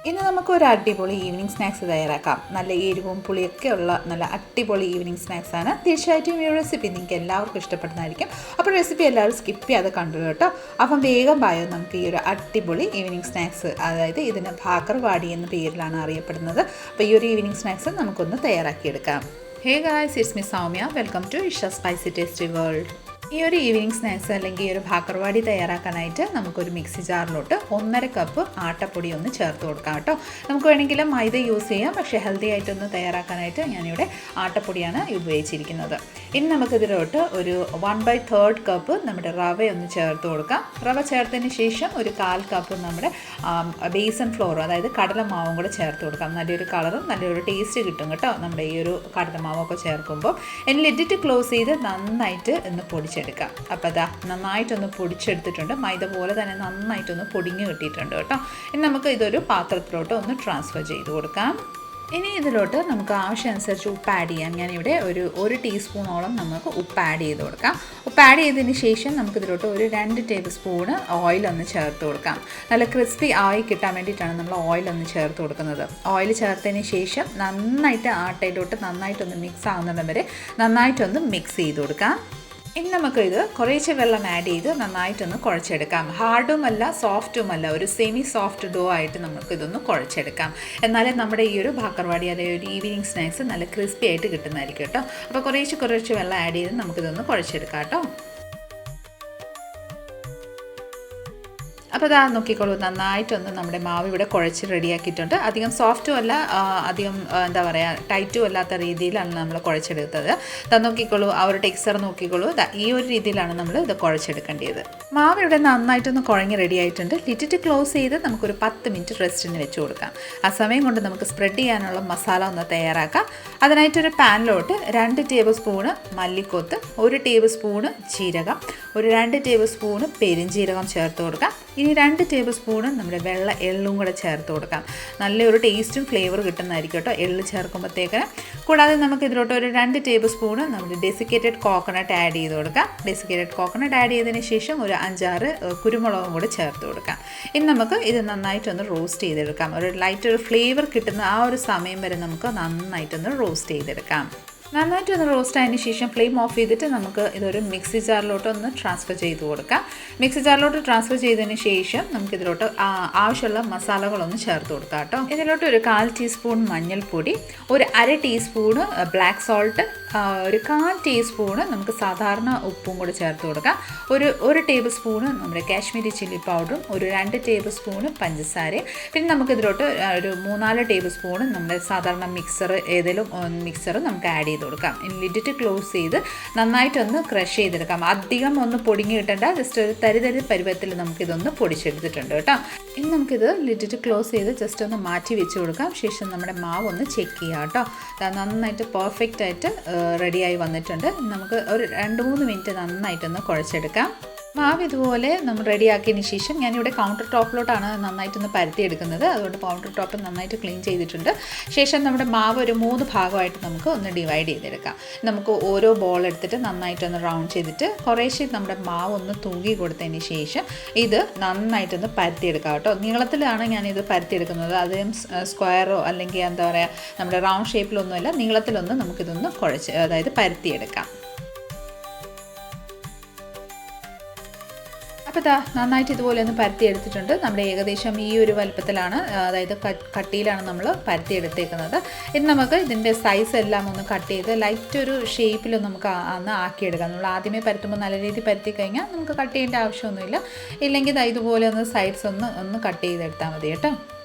ഇന്ന് നമുക്കൊരു അടിപൊളി ഈവനിങ് സ്നാക്സ് തയ്യാറാക്കാം. നല്ല എരിവും പുളിയൊക്കെ ഉള്ള നല്ല അടിപൊളി ഈവനിങ് സ്നാക്സാണ്. തീർച്ചയായിട്ടും ഈ റെസിപ്പി നിങ്ങൾക്ക് എല്ലാവർക്കും ഇഷ്ടപ്പെടുന്നതായിരിക്കും. അപ്പോൾ റെസിപ്പി എല്ലാവരും സ്കിപ്പ് ചെയ്യാതെ കണ്ടു കേട്ടോ. അപ്പം വേഗം പായോ നമുക്ക് ഈ ഒരു അടിപൊളി ഈവനിങ് സ്നാക്സ്, അതായത് ഇതിന് ഭാക്കർവാടി എന്ന പേരിലാണ് അറിയപ്പെടുന്നത്. അപ്പോൾ ഈ ഒരു ഈവനിങ് സ്നാക്സ് നമുക്കൊന്ന് തയ്യാറാക്കിയെടുക്കാം. Hey guys, it's me Soumya. Welcome to Isha spicy tasty world. ഈ ഒരു ഈവനിങ് സ്നാക്സ് അല്ലെങ്കിൽ ഈ ഒരു ഭാക്കർവാടി തയ്യാറാക്കാനായിട്ട് നമുക്കൊരു മിക്സി ജാറിലോട്ട് 1.5 കപ്പ് ആട്ടപ്പൊടി ഒന്ന് ചേർത്ത് കൊടുക്കാം കേട്ടോ. നമുക്ക് വേണമെങ്കിൽ മൈദ യൂസ് ചെയ്യാം, പക്ഷേ ഹെൽത്തി ആയിട്ടൊന്ന് തയ്യാറാക്കാനായിട്ട് ഞാനിവിടെ ആട്ടപ്പൊടിയാണ് ഉപയോഗിച്ചിരിക്കുന്നത്. ഇനി നമുക്കിതിലോട്ട് ഒരു 1/3 കപ്പ് നമ്മുടെ റവ ഒന്ന് ചേർത്ത് കൊടുക്കാം. റവ ചേർത്തതിന് ശേഷം ഒരു 1/4 കപ്പ് നമ്മുടെ ബേസൻ ഫ്ലോർ, അതായത് കടലമാവും കൂടെ ചേർത്ത് കൊടുക്കാം. നല്ലൊരു കളറും നല്ലൊരു ടേസ്റ്റ് കിട്ടും കേട്ടോ നമ്മുടെ ഈ ഒരു കടലമാവൊക്കെ ചേർക്കുമ്പോൾ. ഇനി ലിഡിറ്റ് ക്ലോസ് ചെയ്ത് നന്നായിട്ട് ഒന്ന് പൊടിച്ചെടുക്കാം. അപ്പോൾ അതാ നന്നായിട്ടൊന്ന് പൊടിച്ചെടുത്തിട്ടുണ്ട്. മൈദ പോലെ തന്നെ നന്നായിട്ടൊന്ന് പൊടിഞ്ഞ് കിട്ടിയിട്ടുണ്ട് കേട്ടോ. ഇനി നമുക്ക് ഇതൊരു പാത്രത്തിലോട്ട് ഒന്ന് ട്രാൻസ്ഫർ ചെയ്ത് കൊടുക്കാം. ഇനി ഇതിലോട്ട് നമുക്ക് ആവശ്യമനുസരിച്ച് ഉപ്പ് ആഡ് ചെയ്യാം. ഞാനിവിടെ ഒരു ടീസ്പൂണോളം നമുക്ക് ഉപ്പ് ആഡ് ചെയ്ത് കൊടുക്കാം. ഉപ്പ് ആഡ് ചെയ്തതിന് ശേഷം നമുക്കിതിലോട്ട് ഒരു 2 ടേബിൾ സ്പൂണ് ഓയിലൊന്ന് ചേർത്ത് കൊടുക്കാം. നല്ല ക്രിസ്പി ആയി കിട്ടാൻ വേണ്ടിയിട്ടാണ് നമ്മൾ ഓയിലൊന്ന് ചേർത്ത് കൊടുക്കുന്നത്. ഓയിൽ ചേർത്തതിന് ശേഷം നന്നായിട്ട് ആട്ടയിലോട്ട് നന്നായിട്ടൊന്ന് മിക്സ് ആവുന്നിടം വരെ നന്നായിട്ടൊന്ന് മിക്സ് ചെയ്ത് കൊടുക്കാം. ഇനി നമുക്കിത് കുറേശ്ശെ വെള്ളം ആഡ് ചെയ്ത് നന്നായിട്ടൊന്ന് കുഴച്ചെടുക്കാം. ഹാർഡുമല്ല സോഫ്റ്റുമല്ല, ഒരു സെമി സോഫ്റ്റ് ഡോ ആയിട്ട് നമുക്കിതൊന്ന് കുഴച്ചെടുക്കാം. എന്നാലേ നമ്മുടെ ഈ ഒരു ഭാക്കർവാടി അല്ലെങ്കിൽ ഒരു ഈവനിങ് സ്നാക്സ് നല്ല ക്രിസ്പി ആയിട്ട് കിട്ടുന്നതായിരിക്കും കേട്ടോ. അപ്പോൾ കുറേശ്ശെ വെള്ളം ആഡ് ചെയ്ത് നമുക്കിതൊന്ന് കുഴച്ചെടുക്കാം കേട്ടോ. അപ്പോൾ ഇതാ നോക്കിക്കോളൂ, നന്നായിട്ടൊന്ന് നമ്മുടെ മാവ് ഇവിടെ കുഴച്ച് റെഡിയാക്കിയിട്ടുണ്ട്. അധികം സോഫ്റ്റും അല്ല, അധികം എന്താ പറയുക ടൈറ്റും അല്ലാത്ത രീതിയിലാണ് നമ്മൾ കുഴച്ചെടുത്തത്. അത് നോക്കിക്കോളൂ, ആ ഒരു ടെക്സ്ചർ നോക്കിക്കോളൂ. ഈ ഒരു രീതിയിലാണ് നമ്മൾ ഇത് കുഴച്ചെടുക്കേണ്ടത്. മാവ് ഇവിടെ നന്നായിട്ടൊന്ന് കുഴങ്ങി റെഡി ആയിട്ടുണ്ട്. ലിറ്റിട്ട് ക്ലോസ് ചെയ്ത് നമുക്കൊരു 10 മിനിറ്റ് റെസ്റ്റിന് വെച്ച് കൊടുക്കാം. ആ സമയം കൊണ്ട് നമുക്ക് സ്പ്രെഡ് ചെയ്യാനുള്ള മസാല ഒന്ന് തയ്യാറാക്കാം. അതിനായിട്ടൊരു പാനിലോട്ട് 2 ടേബിൾ സ്പൂണ് മല്ലിക്കൊത്ത്, 1 ടേബിൾ സ്പൂണ് ജീരകം, ഒരു 2 ടേബിൾ സ്പൂണ് പെരുംജീരകം ചേർത്ത് കൊടുക്കാം. ഇനി 2 ടേബിൾ സ്പൂണ് നമ്മുടെ വെള്ള എള്ളും കൂടെ ചേർത്ത് കൊടുക്കാം. നല്ലൊരു ടേസ്റ്റും ഫ്ലേവർ കിട്ടുന്നതായിരിക്കും കേട്ടോ എള്ള് ചേർക്കുമ്പോഴത്തേക്ക്. കൂടാതെ നമുക്ക് ഇതിലോട്ട് ഒരു 2 ടേബിൾ സ്പൂണ് നമ്മുടെ ഡെസിക്കേറ്റഡ് കോക്കനട്ട് ആഡ് ചെയ്ത് കൊടുക്കാം. ഡെസിക്കേറ്റഡ് കോക്കനട്ട് ആഡ് ചെയ്തതിന് ശേഷം ഒരു 5-6 കുരുമുളകും കൂടെ ചേർത്ത് കൊടുക്കാം. ഇനി നമുക്ക് ഇത് നന്നായിട്ടൊന്ന് റോസ്റ്റ് ചെയ്തെടുക്കാം. ഒരു ലൈറ്റ് ഫ്ലേവർ കിട്ടുന്ന ആ ഒരു സമയം വരെ നമുക്ക് നന്നായിട്ടൊന്ന് റോസ്റ്റ് ചെയ്തെടുക്കാം. നന്നായിട്ടൊന്ന് റോസ്റ്റ് ആയതിന് ശേഷം ഫ്ലെയിം ഓഫ് ചെയ്തിട്ട് നമുക്ക് ഇതൊരു മിക്സി ജാറിലോട്ട് ഒന്ന് ട്രാൻസ്ഫർ ചെയ്ത് കൊടുക്കാം. മിക്സി ജാറിലോട്ട് ട്രാൻസ്ഫർ ചെയ്തതിന് ശേഷം നമുക്കിതിലോട്ട് ആവശ്യമുള്ള മസാലകളൊന്ന് ചേർത്ത് കൊടുക്കാം കേട്ടോ. ഇതിലോട്ട് ഒരു 1/4 ടീസ്പൂൺ മഞ്ഞൾപ്പൊടി, ഒരു 1/2 ടീസ്പൂണ് ബ്ലാക്ക് സോൾട്ട്, ഒരു 1/4 ടീസ്പൂണ് നമുക്ക് സാധാരണ ഉപ്പും കൂടി ചേർത്ത് കൊടുക്കാം. ഒരു ടേബിൾ സ്പൂണ് നമ്മുടെ കാശ്മീരി ചില്ലി പൗഡറും, ഒരു 2 ടേബിൾ സ്പൂണ് പഞ്ചസാരയും, പിന്നെ നമുക്കിതിലോട്ട് ഒരു 3-4 ടേബിൾ സ്പൂണ് നമ്മുടെ സാധാരണ ഏതെങ്കിലും മിക്സർ നമുക്ക് ആഡ് ചെയ്ത് കൊടുക്കാം. ഇനി ലിഡിറ്റ് ക്ലോസ് ചെയ്ത് നന്നായിട്ടൊന്ന് ക്രഷ് ചെയ്തെടുക്കാം. അധികം ഒന്ന് പൊടിഞ്ഞ് കിട്ടേണ്ട, ജസ്റ്റ് ഒരു തരി പരുവത്തിൽ നമുക്കിതൊന്ന് പൊടിച്ചെടുത്തിട്ടുണ്ട് കേട്ടോ. ഇനി നമുക്കിത് ലിഡിറ്റ് ക്ലോസ് ചെയ്ത് ജസ്റ്റ് ഒന്ന് മാറ്റി വെച്ച് കൊടുക്കാം. ശേഷം നമ്മുടെ മാവ് ഒന്ന് ചെക്ക് ചെയ്യാം കേട്ടോ. നന്നായിട്ട് പെർഫെക്റ്റ് ആയിട്ട് റെഡിയായി വന്നിട്ടുണ്ട്. നമുക്ക് ഒരു 2-3 മിനിറ്റ് നന്നായിട്ടൊന്ന് കുഴച്ചെടുക്കാം. മാവ് ഇതുപോലെ നമ്മൾ റെഡിയാക്കിയതിന് ശേഷം ഞാനിവിടെ കൗണ്ടർ ടോപ്പിലോട്ടാണ് നന്നായിട്ടൊന്ന് പരത്തിയെടുക്കുന്നത്. അതുകൊണ്ട് കൗണ്ടർ ടോപ്പ് നന്നായിട്ട് ക്ലീൻ ചെയ്തിട്ടുണ്ട്. ശേഷം നമ്മുടെ മാവ് ഒരു 3 ഭാഗമായിട്ട് നമുക്ക് ഒന്ന് ഡിവൈഡ് ചെയ്തെടുക്കാം. നമുക്ക് ഓരോ ബോൾ എടുത്തിട്ട് നന്നായിട്ടൊന്ന് റൗണ്ട് ചെയ്തിട്ട് കുറേശ്ശെ നമ്മുടെ മാവ് ഒന്ന് തൂങ്ങി കൊടുത്തതിന് ശേഷം ഇത് നന്നായിട്ടൊന്ന് പരത്തിയെടുക്കാം കേട്ടോ. നീളത്തിലാണ് ഞാനിത് പരത്തിയെടുക്കുന്നത്. അധികം സ്ക്വയറോ അല്ലെങ്കിൽ എന്താ പറയുക നമ്മുടെ റൗണ്ട് ഷേപ്പിലൊന്നുമല്ല, നീളത്തിലൊന്ന് നമുക്കിതൊന്ന് അതായത് പരത്തിയെടുക്കാം. അപ്പോൾ ഇതാ നന്നായിട്ട് ഇതുപോലെ ഒന്ന് പരത്തിയെടുത്തിട്ടുണ്ട്. നമ്മുടെ ഏകദേശം ഈ ഒരു വലുപ്പത്തിലാണ്, അതായത് കട്ടിയിലാണ് നമ്മൾ പരത്തിയെടുത്തേക്കുന്നത്. ഇനി നമുക്ക് ഇതിൻ്റെ സൈസ് എല്ലാം ഒന്ന് കട്ട് ചെയ്ത് ലൈറ്റ് ഒരു ഷേപ്പിൽ നമുക്ക് അന്ന് ആക്കിയെടുക്കാം. നമ്മൾ ആദ്യമേ പരത്തുമ്പോൾ നല്ല രീതിയിൽ പരത്തി കഴിഞ്ഞാൽ നമുക്ക് കട്ട് ചെയ്യേണ്ട ആവശ്യമൊന്നുമില്ല. ഇല്ലെങ്കിൽ ഇതുപോലെ ഒന്ന് സൈഡ്സ് ഒന്ന് കട്ട് ചെയ്തെടുത്താൽ മതി കേട്ടോ.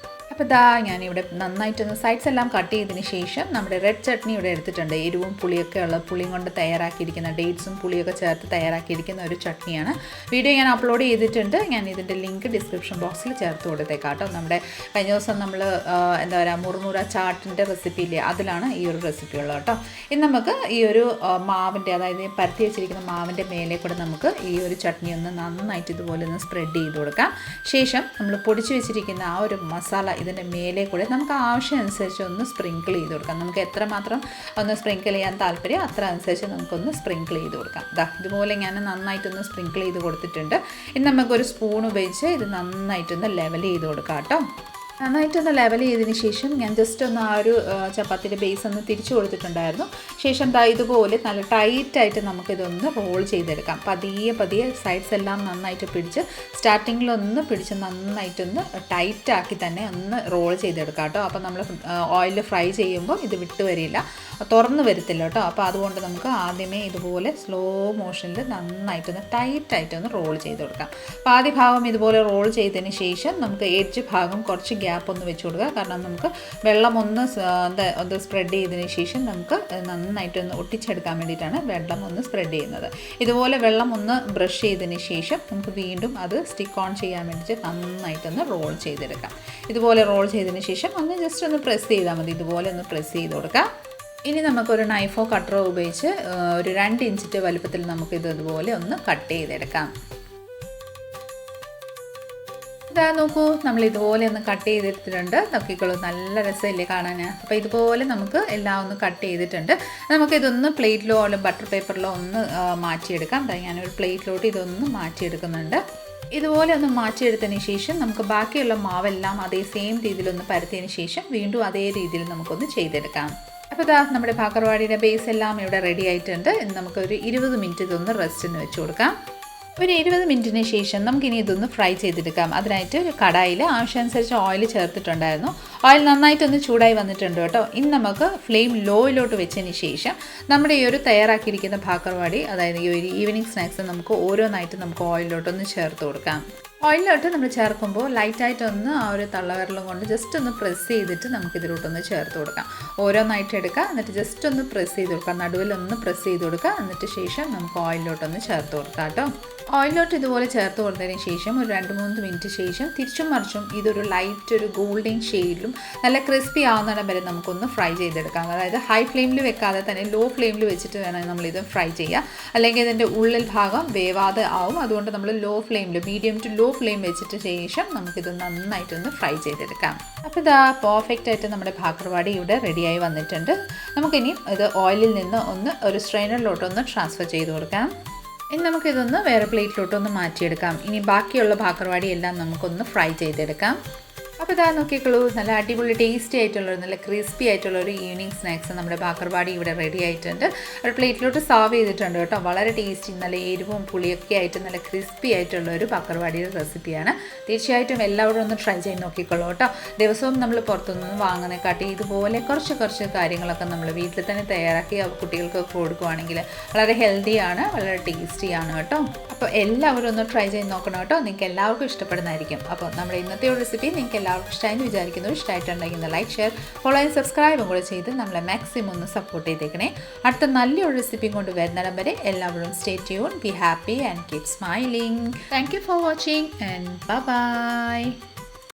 അപ്പോൾ ഇതാ ഞാനിവിടെ നന്നായിട്ടൊന്ന് സൈഡ്സ് എല്ലാം കട്ട് ചെയ്തതിന് ശേഷം നമ്മുടെ റെഡ് ചട്നി ഇവിടെ എടുത്തിട്ടുണ്ട്. എരിവും പുളിയൊക്കെ ഉള്ള പുളിയും കൊണ്ട് തയ്യാറാക്കിയിരിക്കുന്ന, ഡേറ്റ്സും പുളിയൊക്കെ ചേർത്ത് തയ്യാറാക്കിയിരിക്കുന്ന ഒരു ചട്നിയാണ്. വീഡിയോ ഞാൻ അപ്ലോഡ് ചെയ്തിട്ടുണ്ട്. ഞാൻ ഇതിൻ്റെ ലിങ്ക് ഡിസ്ക്രിപ്ഷൻ ബോക്സിൽ ചേർത്ത് കൊടുത്തേക്കാം കേട്ടോ. നമ്മുടെ കഴിഞ്ഞ ദിവസം നമ്മൾ എന്താ പറയുക മുറുമുറ ചാട്ടിൻ്റെ റെസിപ്പി ഇല്ലേ, അതിലാണ് ഈ ഒരു റെസിപ്പി ഉള്ളത് കേട്ടോ. ഇനി നമുക്ക് ഈ ഒരു മാവിൻ്റെ, അതായത് പരത്തി വെച്ചിരിക്കുന്ന മാവിൻ്റെ മേലെ കൂടെ നമുക്ക് ഈ ഒരു ചട്നി ഒന്ന് നന്നായിട്ട് ഇതുപോലെ ഒന്ന് സ്പ്രെഡ് ചെയ്ത് കൊടുക്കാം. ശേഷം നമ്മൾ പൊടിച്ച് വെച്ചിരിക്കുന്ന ആ ഒരു മസാല ഇതിൻ്റെ മേലെ കൂടെ നമുക്ക് ആവശ്യമനുസരിച്ച് ഒന്ന് സ്പ്രിങ്കിൾ ചെയ്ത് കൊടുക്കാം. നമുക്ക് എത്രമാത്രം ഒന്ന് സ്പ്രിങ്കിൾ ചെയ്യാൻ താല്പര്യം അത്ര അനുസരിച്ച് നമുക്കൊന്ന് സ്പ്രിങ്കിൾ ചെയ്ത് കൊടുക്കാം. ഇതുപോലെ ഞാൻ നന്നായിട്ടൊന്ന് സ്പ്രിങ്കിൾ ചെയ്ത് കൊടുത്തിട്ടുണ്ട്. ഇനി നമുക്കൊരു സ്പൂൺ ഉപയോഗിച്ച് ഇത് നന്നായിട്ടൊന്ന് ലെവൽ ചെയ്ത് കൊടുക്കാം കേട്ടോ. നന്നായിട്ടൊന്ന് ലെവൽ ചെയ്തതിന് ശേഷം ഞാൻ ജസ്റ്റ് ഒന്ന് ആ ഒരു ചപ്പാത്തിയുടെ ബേസ് ഒന്ന് തിരിച്ചു കൊടുത്തിട്ടുണ്ടായിരുന്നു. ശേഷം ഇതുപോലെ നല്ല ടൈറ്റായിട്ട് നമുക്കിതൊന്ന് റോൾ ചെയ്തെടുക്കാം. പതിയെ സൈഡ്സ് എല്ലാം നന്നായിട്ട് പിടിച്ച് സ്റ്റാർട്ടിങ്ങിലൊന്ന് പിടിച്ച് നന്നായിട്ടൊന്ന് ടൈറ്റാക്കി തന്നെ ഒന്ന് റോൾ ചെയ്തെടുക്കാം കേട്ടോ. അപ്പോൾ നമ്മൾ ഓയിലിൽ ഫ്രൈ ചെയ്യുമ്പോൾ ഇത് വിട്ട് വരില്ല, തുറന്ന് വരത്തില്ല കേട്ടോ. അപ്പോൾ അതുകൊണ്ട് നമുക്ക് ആദ്യമേ ഇതുപോലെ സ്ലോ മോഷനിൽ നന്നായിട്ടൊന്ന് ടൈറ്റായിട്ടൊന്ന് റോൾ ചെയ്ത് കൊടുക്കാം. അപ്പോൾ ആദ്യ ഭാഗം ഇതുപോലെ റോൾ ചെയ്തതിന് ശേഷം നമുക്ക് എഡ്ജ് ഭാഗം കുറച്ച് ഗ്യാപ്പ് ഒന്ന് വെച്ച് കൊടുക്കുക. കാരണം നമുക്ക് വെള്ളം ഒന്ന് സ്പ്രെഡ് ചെയ്തതിന് ശേഷം നമുക്ക് നന്നായിട്ടൊന്ന് ഒട്ടിച്ചെടുക്കാൻ വേണ്ടിയിട്ടാണ് വെള്ളം ഒന്ന് സ്പ്രെഡ് ചെയ്യുന്നത്. ഇതുപോലെ വെള്ളം ഒന്ന് ബ്രഷ് ചെയ്തതിന് ശേഷം നമുക്ക് വീണ്ടും അത് സ്റ്റിക്ക് ഓൺ ചെയ്യാൻ വേണ്ടിയിട്ട് നന്നായിട്ടൊന്ന് റോൾ ചെയ്തെടുക്കാം. ഇതുപോലെ റോൾ ചെയ്തതിന് ശേഷം ഒന്ന് ജസ്റ്റ് ഒന്ന് പ്രസ് ചെയ്താൽ മതി. ഇതുപോലെ ഒന്ന് പ്രസ് ചെയ്ത് കൊടുക്കാം. ഇനി നമുക്കൊരു നൈഫോ കട്ടറോ ഉപയോഗിച്ച് ഒരു 2 ഇഞ്ചിൻ്റെ വലുപ്പത്തിൽ നമുക്കിതുപോലെ ഒന്ന് കട്ട് ചെയ്തെടുക്കാം. ഇതാ നോക്കൂ, നമ്മൾ ഇതുപോലെ ഒന്ന് കട്ട് ചെയ്തെടുത്തിട്ടുണ്ട്. നോക്കിക്കോളൂ, നല്ല രസമില്ലേ കാണാൻ. അപ്പോൾ ഇതുപോലെ നമുക്ക് എല്ലാം ഒന്ന് കട്ട് ചെയ്തിട്ടുണ്ട്. നമുക്കിതൊന്ന് പ്ലേറ്റിലോ അല്ലെങ്കിൽ ബട്ടർ പേപ്പറിലോ ഒന്ന് മാറ്റിയെടുക്കാം. ഞാനൊരു പ്ലേറ്റിലോട്ട് ഇതൊന്ന് മാറ്റിയെടുക്കുന്നുണ്ട്. ഇതുപോലെ ഒന്ന് മാറ്റിയെടുത്തതിന് ശേഷം നമുക്ക് ബാക്കിയുള്ള മാവെല്ലാം അതേ സെയിം രീതിയിലൊന്ന് പരത്തിയതിന് ശേഷം വീണ്ടും അതേ രീതിയിൽ നമുക്കൊന്ന് ചെയ്തെടുക്കാം. അപ്പോൾ നമ്മുടെ ഭാക്കർവാടിയുടെ ബേസ് എല്ലാം ഇവിടെ റെഡി ആയിട്ടുണ്ട്. ഇന്ന് നമുക്കൊരു 20 മിനിറ്റ് ഇതൊന്ന് റെസ്റ്റിന് വെച്ച് കൊടുക്കാം. ഒരു 20 മിനിറ്റിന് ശേഷം നമുക്കിനി ഇതൊന്ന് ഫ്രൈ ചെയ്തെടുക്കാം. അതിനായിട്ട് ഒരു കടായിൽ ആവശ്യാനുസരിച്ച് ഓയിൽ ചേർത്തിട്ടുണ്ടായിരുന്നു. ഓയിൽ നന്നായിട്ടൊന്ന് ചൂടായി വന്നിട്ടുണ്ട് കേട്ടോ. ഇനി നമുക്ക് ഫ്ലെയിം ലോയിലോട്ട് വെച്ചതിന് ശേഷം നമ്മുടെ ഈ ഒരു തയ്യാറാക്കിയിരിക്കുന്ന ഭാക്കർവാടി, അതായത് ഈ ഒരു ഈവനിങ് സ്നാക്സ് നമുക്ക് ഓരോന്നായിട്ട് നമുക്ക് ഓയിലിലോട്ടൊന്ന് ചേർത്ത് കൊടുക്കാം. ഓയിലിലോട്ട് നമ്മൾ ചേർക്കുമ്പോൾ ലൈറ്റായിട്ടൊന്ന് ആ ഒരു തള്ളവിരലും കൊണ്ട് ജസ്റ്റ് ഒന്ന് പ്രസ് ചെയ്തിട്ട് നമുക്കിതിലോട്ടൊന്ന് ചേർത്ത് കൊടുക്കാം. ഓരോന്നായിട്ട് എടുക്കുക, എന്നിട്ട് ജസ്റ്റ് ഒന്ന് പ്രസ് ചെയ്ത് കൊടുക്കുക. നടുവിലൊന്ന് പ്രസ് ചെയ്ത് കൊടുക്കുക. എന്നിട്ട് ശേഷം നമുക്ക് ഓയിലിലോട്ടൊന്ന് ചേർത്ത് കൊടുക്കാം കേട്ടോ. ഓയിലിലോട്ട് ഇതുപോലെ ചേർത്ത് കൊടുത്തതിന് ശേഷം ഒരു 2-3 മിനിറ്റ് ശേഷം തിരിച്ചും മറിച്ചും ഇതൊരു ലൈറ്റ് ഒരു ഗോൾഡൻ ഷെയ്ഡിലും നല്ല ക്രിസ്പി ആവുന്നിടം വരെ നമുക്കൊന്ന് ഫ്രൈ ചെയ്തെടുക്കാം. അതായത് ഹൈ ഫ്ലെയിമിൽ വെക്കാതെ തന്നെ ലോ ഫ്ലെയിമിൽ വെച്ചിട്ട് വേണം നമ്മളിത് ഫ്രൈ ചെയ്യുക. അല്ലെങ്കിൽ ഇതിൻ്റെ ഉള്ളിൽ ഭാഗം വേവാതെ ആവും. അതുകൊണ്ട് നമ്മൾ ലോ ഫ്ലെയിമിൽ, മീഡിയം ടു ലോ ഫ്ലെയിം വെച്ചിട്ട് ശേഷം നമുക്കിത് നന്നായിട്ടൊന്ന് ഫ്രൈ ചെയ്തെടുക്കാം. അപ്പോൾ പെർഫെക്റ്റ് ആയിട്ട് നമ്മുടെ ഭാക്കർവാടി ഇവിടെ റെഡിയായി വന്നിട്ടുണ്ട്. നമുക്കിനി ഇത് ഓയിലിൽ നിന്ന് ഒന്ന് ഒരു സ്ട്രെയിനറിലോട്ടൊന്ന് ട്രാൻസ്ഫർ ചെയ്ത് കൊടുക്കാം. ഇനി നമുക്കിതൊന്ന് വേറെ പ്ലേറ്റിലോട്ടൊന്ന് മാറ്റിയെടുക്കാം. ഇനി ബാക്കിയുള്ള ഭാക്കർവാടി എല്ലാം നമുക്കൊന്ന് ഫ്രൈ ചെയ്തെടുക്കാം. അപ്പോൾ നോക്കിക്കോളൂ, നല്ല അടിപൊളി ടേസ്റ്റി ആയിട്ടുള്ള നല്ല ക്രിസ്പി ആയിട്ടുള്ള ഒരു ഈവനിങ് സ്നാക്സ് നമ്മുടെ ഭാക്കർവാടി ഇവിടെ റെഡി ആയിട്ടുണ്ട്. ഒരു പ്ലേറ്റിലോട്ട് സർവ് ചെയ്തിട്ടുണ്ട് കേട്ടോ. വളരെ ടേസ്റ്റി, നല്ല എരിവും പുളിയൊക്കെ ആയിട്ട് നല്ല ക്രിസ്പി ആയിട്ടുള്ള ഒരു ഭാക്കർവാടിയുടെ റെസിപ്പിയാണ്. തീർച്ചയായിട്ടും എല്ലാവരും ഒന്ന് ട്രൈ ചെയ്ത് നോക്കിക്കോളൂ കേട്ടോ. ദിവസവും നമ്മൾ പുറത്തുനിന്ന് വാങ്ങുന്നതിനെക്കാട്ടി ഇതുപോലെ കുറച്ച് കാര്യങ്ങളൊക്കെ നമ്മൾ വീട്ടിൽ തന്നെ തയ്യാറാക്കി കുട്ടികൾക്ക് കൊടുക്കുവാണെങ്കിൽ വളരെ ഹെൽത്തിയാണ്, വളരെ ടേസ്റ്റിയാണ് കേട്ടോ. അപ്പോൾ എല്ലാവരും ഒന്ന് ട്രൈ ചെയ്ത് നോക്കണം കേട്ടോ. നിങ്ങൾക്ക് എല്ലാവർക്കും ഇഷ്ടപ്പെടുന്നതായിരിക്കും. അപ്പോൾ നമ്മുടെ ഇന്നത്തെ ഒരു റെസിപ്പി നിങ്ങൾക്ക് എല്ലാവർക്കും ഇഷ്ടമായെന്ന് വിചാരിക്കുന്നു. ഇഷ്ടമായിട്ടുണ്ടെങ്കിൽ ലൈക്ക്, ഷെയർ, ഫോളോ ആൻഡ് സബ്സ്ക്രൈബും കൂടെ ചെയ്ത് നമ്മളെ മാക്സിമം ഒന്ന് സപ്പോർട്ട് ചെയ്തേക്കണേ. അടുത്ത നല്ലൊരു റെസിപ്പി കൊണ്ട് വരുന്നിടം വരെ എല്ലാവരും stay tune, be happy and keep smiling. Thank you for watching and by.